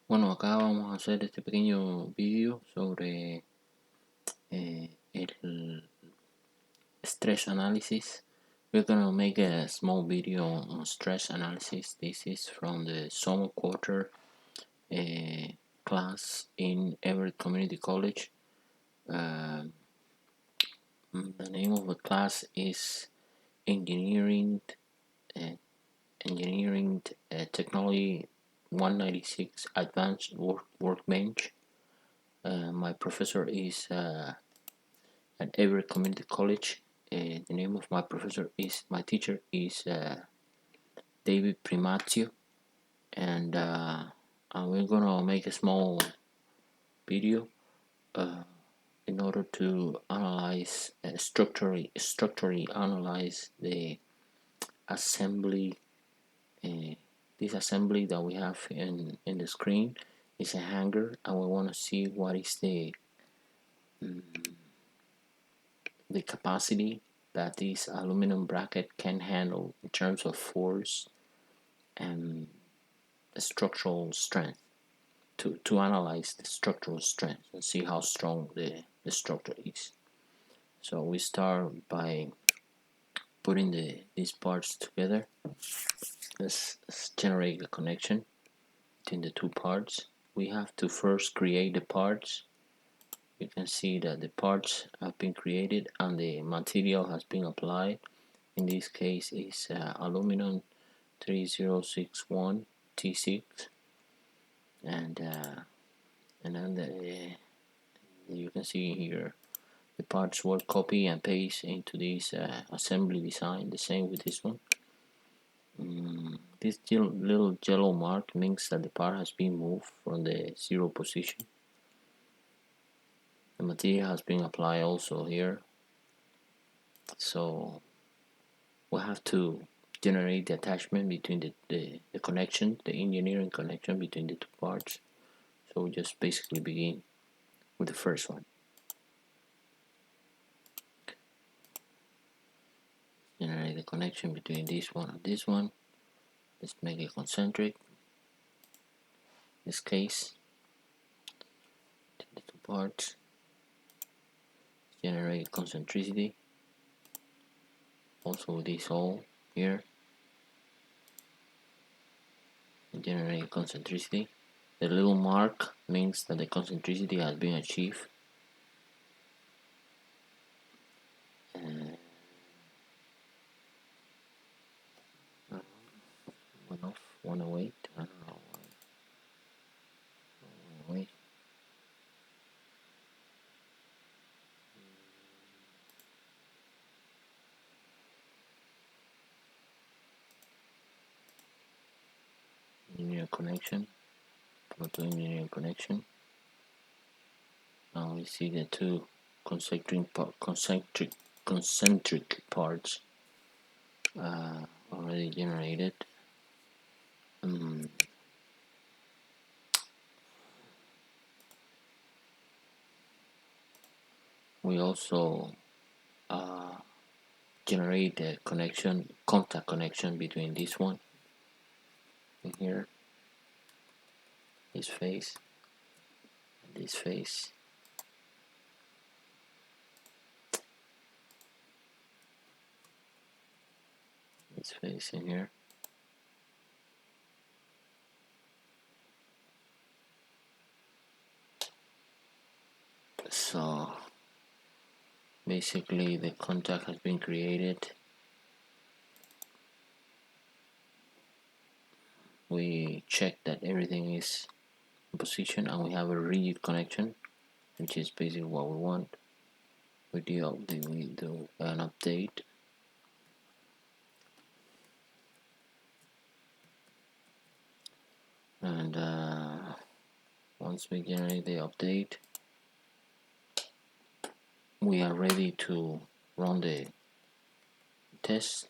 Bueno, acá vamos a hacer este pequeño vídeo sobre el stress analysis. We're gonna make a small video on stress analysis. This is from the summer quarter class in Everett Community College. The name of the class is Engineering Technology 196 Advanced Workbench. My professor is at Everett Community College. The name of my teacher is David Primatio, and we're gonna make a small video in order to analyze structurally analyze the assembly. This assembly that we have in the screen is a hanger, and we want to see what is the capacity that this aluminum bracket can handle in terms of force and structural strength, to analyze the structural strength and see how strong the structure is. So we start by putting these parts together. Let's generate a connection between the two parts. We have to first create the parts. You can see that the parts have been created and the material has been applied. In this case is aluminum 3061 T6, and then you can see here the parts were copy and paste into this assembly design. The same with this one. This little yellow mark means that the part has been moved from the 0 position. The material has been applied also here, so we have to generate the attachment between the connection, the engineering connection between the two parts. So we just basically begin with the first one. Generate the connection between this one and this one. Let's make it concentric. In this case, the two parts. Generate concentricity. Also this hole here. Generate concentricity. The little mark means that the concentricity has been achieved. Went off, wanna wait, I don't know why. Wait. Engineer connection. Go to engineering connection. Now we see the two concentric parts already generated. We also generate a contact connection between this one and here, this face, and this face. This face in here. So basically the contact has been created. We check that everything is in position and we have a rigid connection, which is basically what we want. We do an update. And once we generate the update, we are ready to run the test.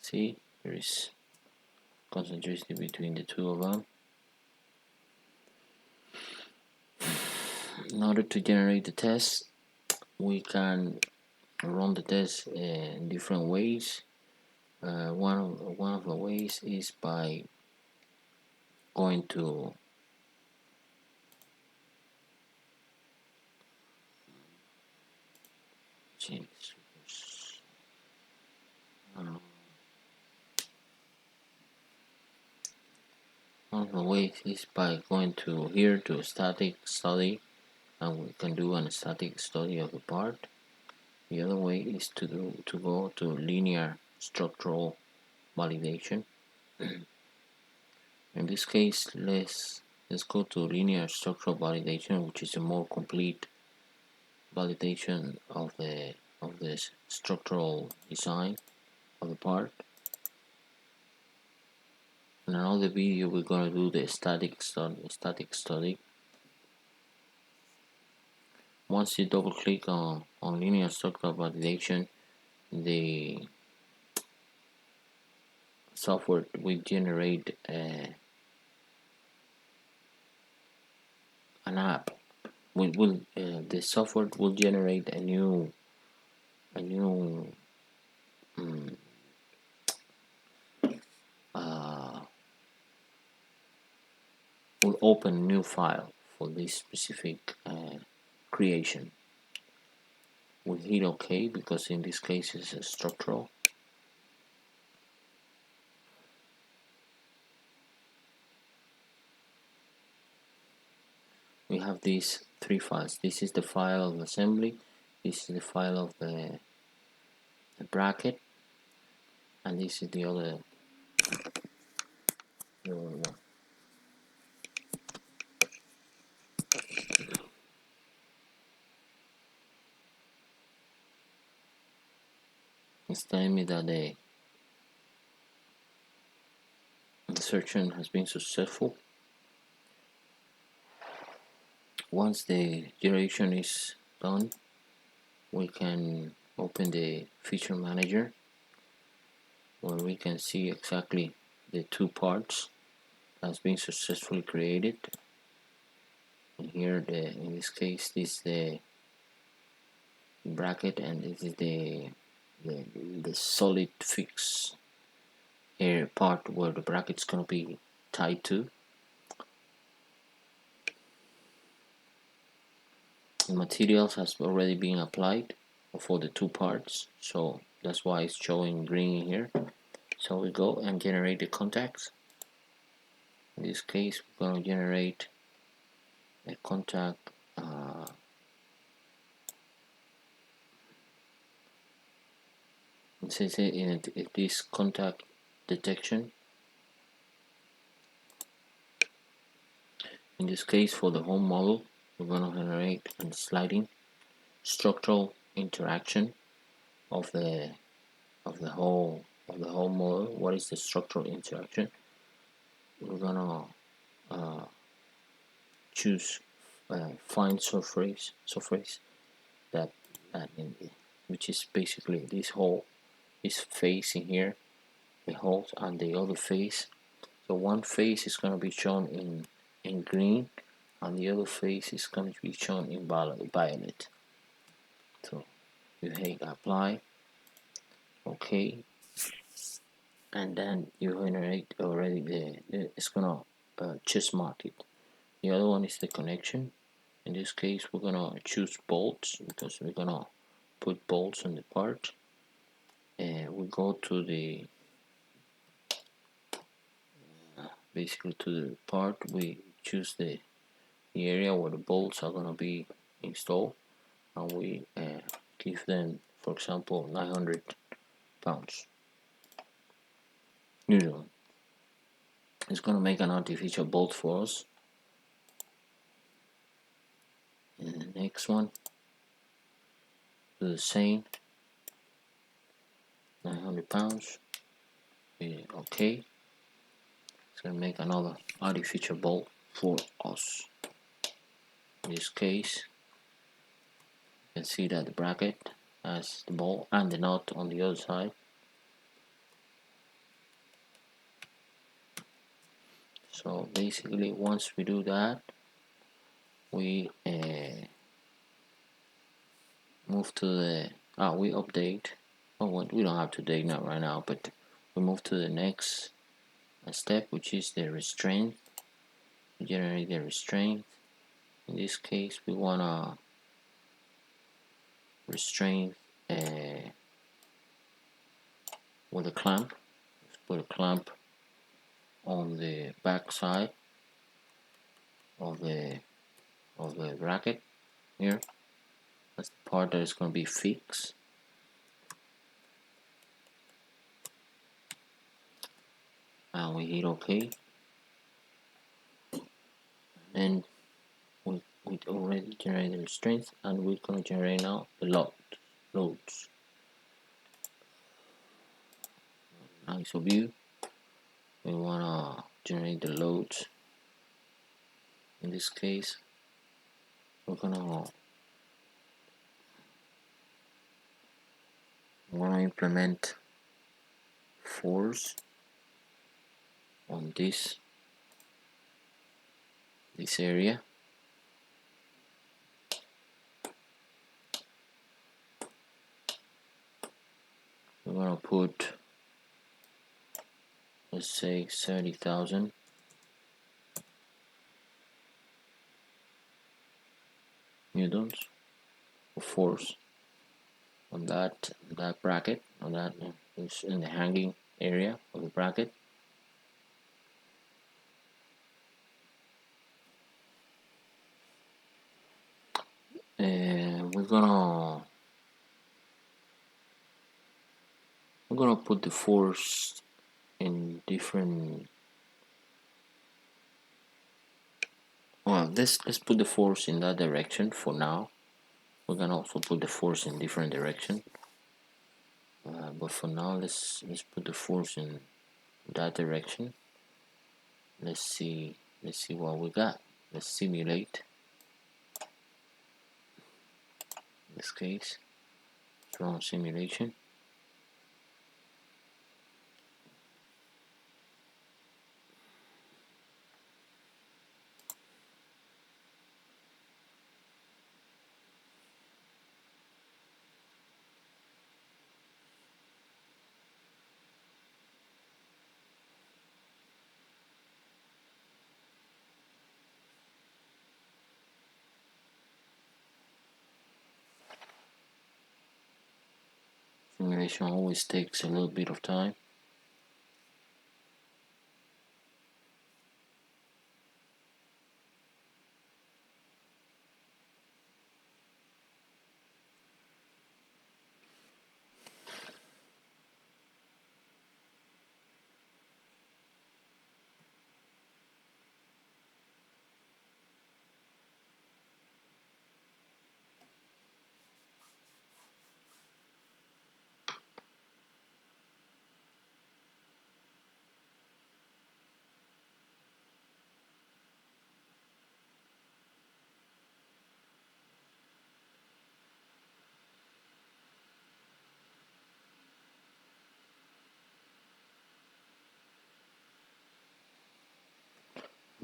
See, there is concentration between the two of them. In order to generate the test, we can run the test in different ways. One of the ways is by going to change. One of the ways is by going to here to static study, and we can do an static study of the part. The other way is to go to linear structural validation. In this case, let's go to linear structural validation, which is a more complete validation of the structural design of the part. In another video, we're gonna do the static study. Once you double click on linear structural validation, the software will generate an app. The software will generate a new will open a new file for this specific creation. We'll hit OK because in this case it's a structural. We have these three files. This is the file of assembly, this is the file of the bracket, and this is the other one. It's telling me that the insertion has been successful. Once the generation is done, we can open the feature manager where we can see exactly the two parts that's been successfully created. And here in this case this is the bracket, and this is the solid fix area part where the bracket's gonna be tied to. The materials has already been applied for the two parts, so that's why it's showing green here. So we go and generate the contacts. In this case, we're going to generate a contact it says in this contact detection. In this case, for the whole model, we're going to generate a sliding structural interaction of the whole model. What is the structural interaction? We're gonna choose fine surface that which is basically this face in here, the holes, and the other face. So one face is going to be shown in green, and the other face is going to be shown in violet. So you hit apply, OK, and then you generate already it's gonna just mark it. The other one is the connection. In this case, we're gonna choose bolts because we're gonna put bolts on the part. We go to the basically to the part. We choose the area where the bolts are gonna be installed, and we give them, for example, 900 pounds. Usually, it's gonna make an artificial bolt for us. And the next one, do the same, 900 pounds. OK. It's gonna make another artificial bolt for us. In this case, you can see that the bracket has the bolt and the nut on the other side. So basically, once we do that, we move to the we update. Oh, well, we don't have to update now right now, but we move to the next step, which is the restraint. generate the restraint. In this case, we want to restrain with a clamp. Let's put a clamp on the back side of the bracket here. That's the part that is going to be fixed. And we hit OK. And we already generated the strength, and we're going to generate now the loads. ISO view. We want to generate the loads. In this case, we're gonna implement force on this area. We're gonna put, let's say, 30,000 newtons of force on that bracket, on that is in the hanging area of the bracket. And we're gonna put the force in different. Well, let's put the force in that direction for now. We can also put the force in different direction, but for now, let's put the force in that direction. Let's see what we got. Let's simulate. In this case, run simulation. Simulation always takes a little bit of time.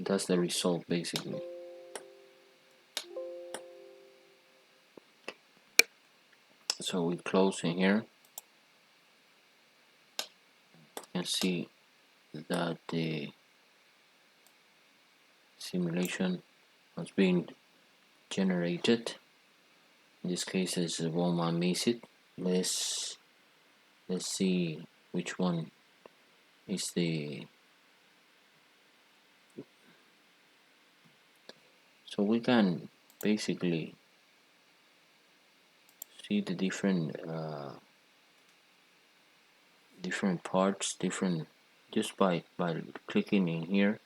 That's the result basically. So we close in here. You can see that the simulation has been generated. In this case, it's Walmart Mesit. Let's see which one is the. So we can basically see the different parts, just by clicking in here,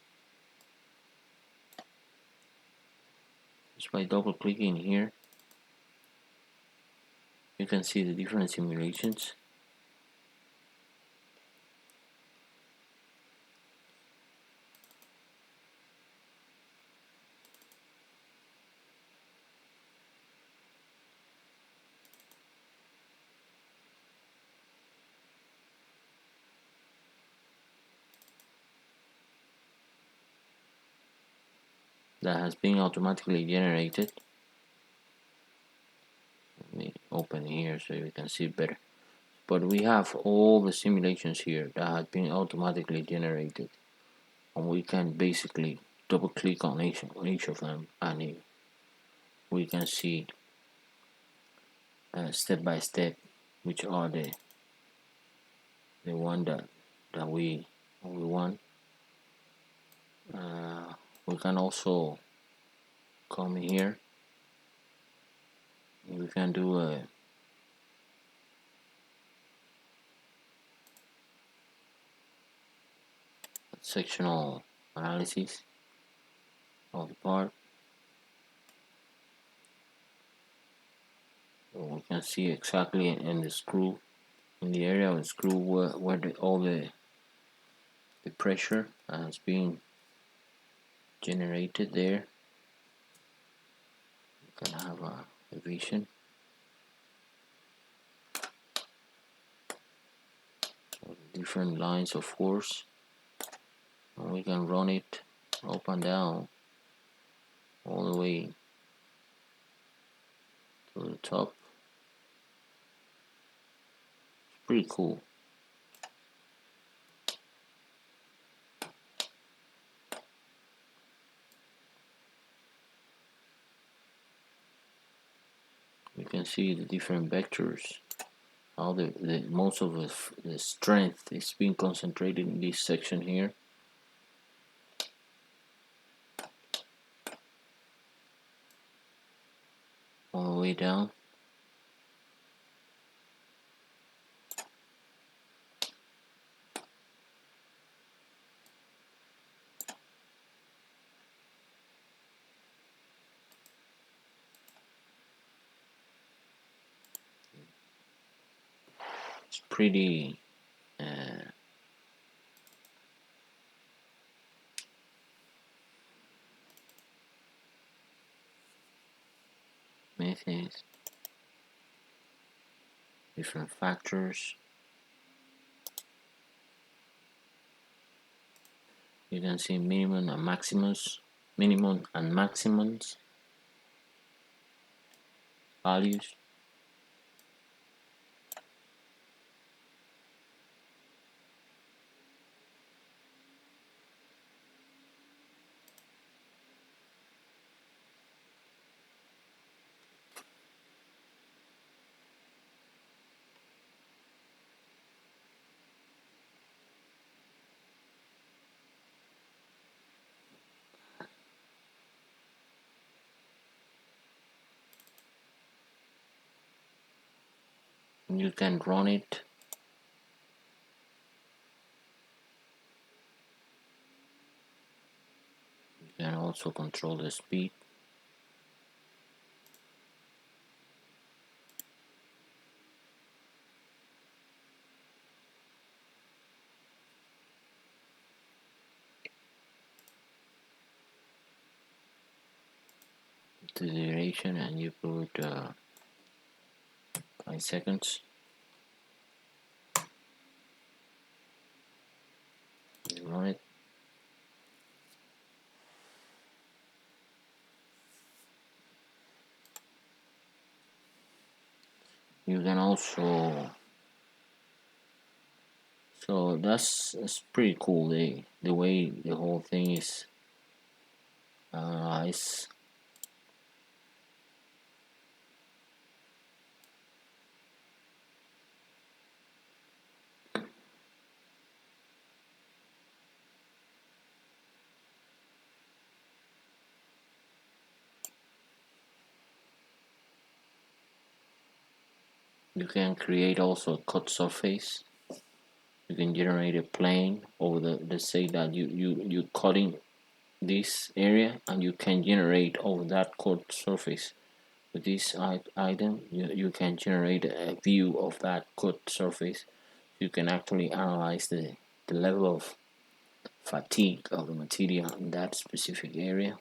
just by double clicking here, you can see the different simulations. That has been automatically generated. Let me open here so you can see better. But we have all the simulations here that have been automatically generated, and we can basically double click on each of them, and we can see step by step which are the one that we want. We can also come here. We can do a sectional analysis of the part. So we can see exactly in the screw, in the area of the screw where all the pressure has been generated there. You can have a vision. Different lines of force, and we can run it up and down all the way to the top. It's pretty cool. You can see the different vectors, how the most of the strength is being concentrated in this section here. All the way down. It's pretty methods, different factors. You can see minimum and maximums values. You can run it. You can also control the speed. The duration, and you put 5 seconds. You run it. You can also, so that's pretty cool, the way the whole thing is analyzed. You can create also a cut surface. You can generate a plane over let's say that you cutting this area, and you can generate over that cut surface. With this item, you can generate a view of that cut surface. You can actually analyze the level of fatigue of the material in that specific area.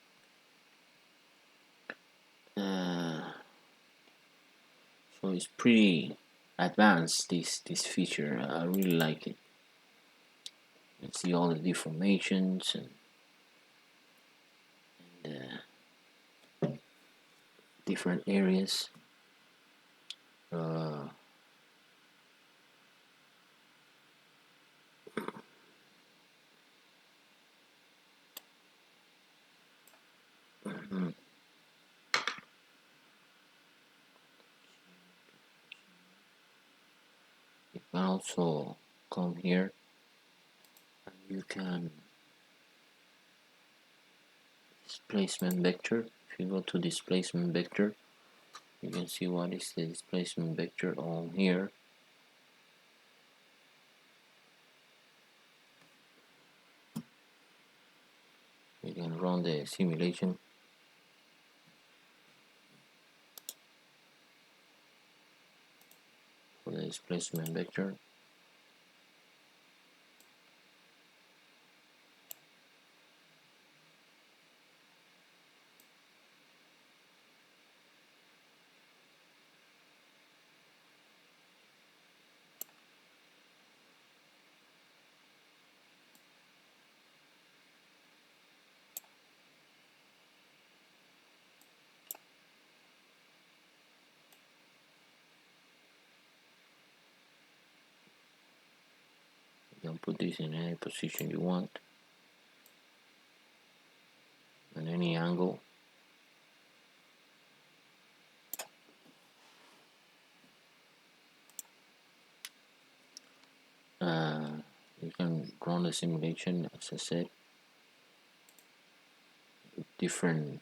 So it's pretty advanced, this feature. I really like it. You see all the deformations and different areas. can also come here and you can displacement vector. If you go to displacement vector, you can see what is the displacement vector on here. You can run the simulation. For the displacement vector. You can put this in any position you want, at any angle. You can run the simulation, as I said, with different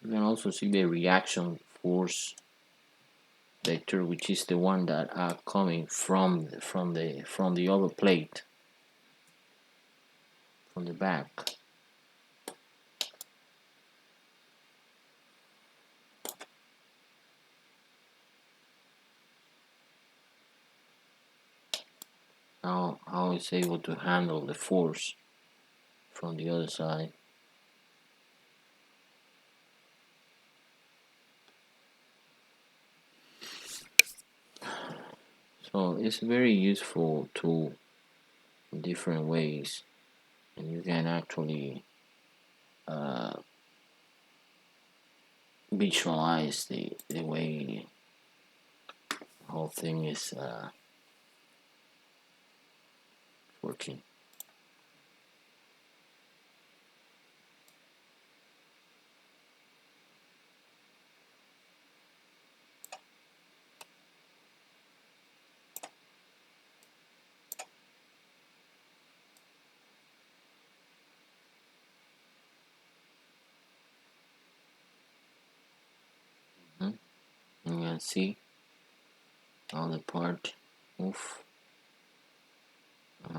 you can also see the reaction force vector, which is the one that are coming from the other plate, from the back. Now how it's able to handle the force from the other side. So it's a very useful tool in different ways, and you can actually visualize the way the whole thing is working. You can see how the part move,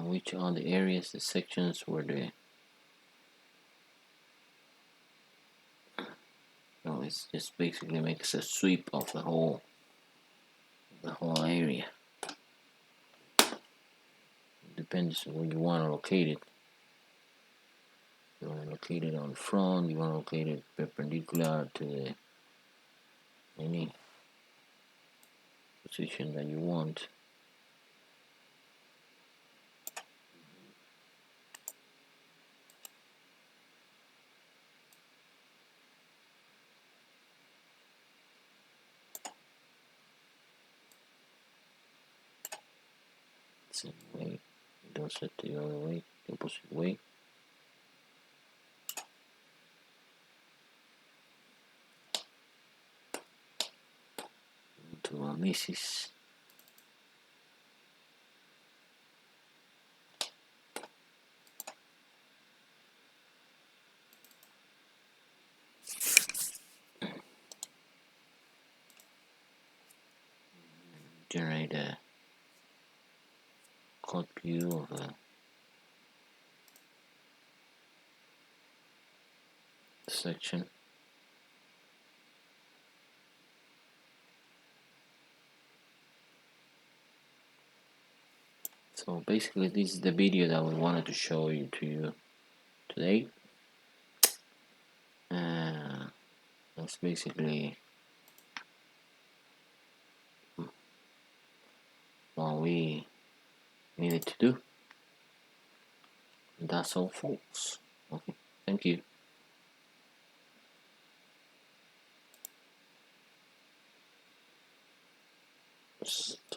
which are the areas, the sections where the it's just basically makes a sweep of the whole area. It depends where you want to locate it. You want to locate it on front, you want to locate it perpendicular to the any position that you want. Same way, it does it the other way, the opposite way. To analysis. Generate a code view of a section. So basically this is the video that we wanted to show you today. That's basically what we needed to do. That's all, folks. Okay, thank you.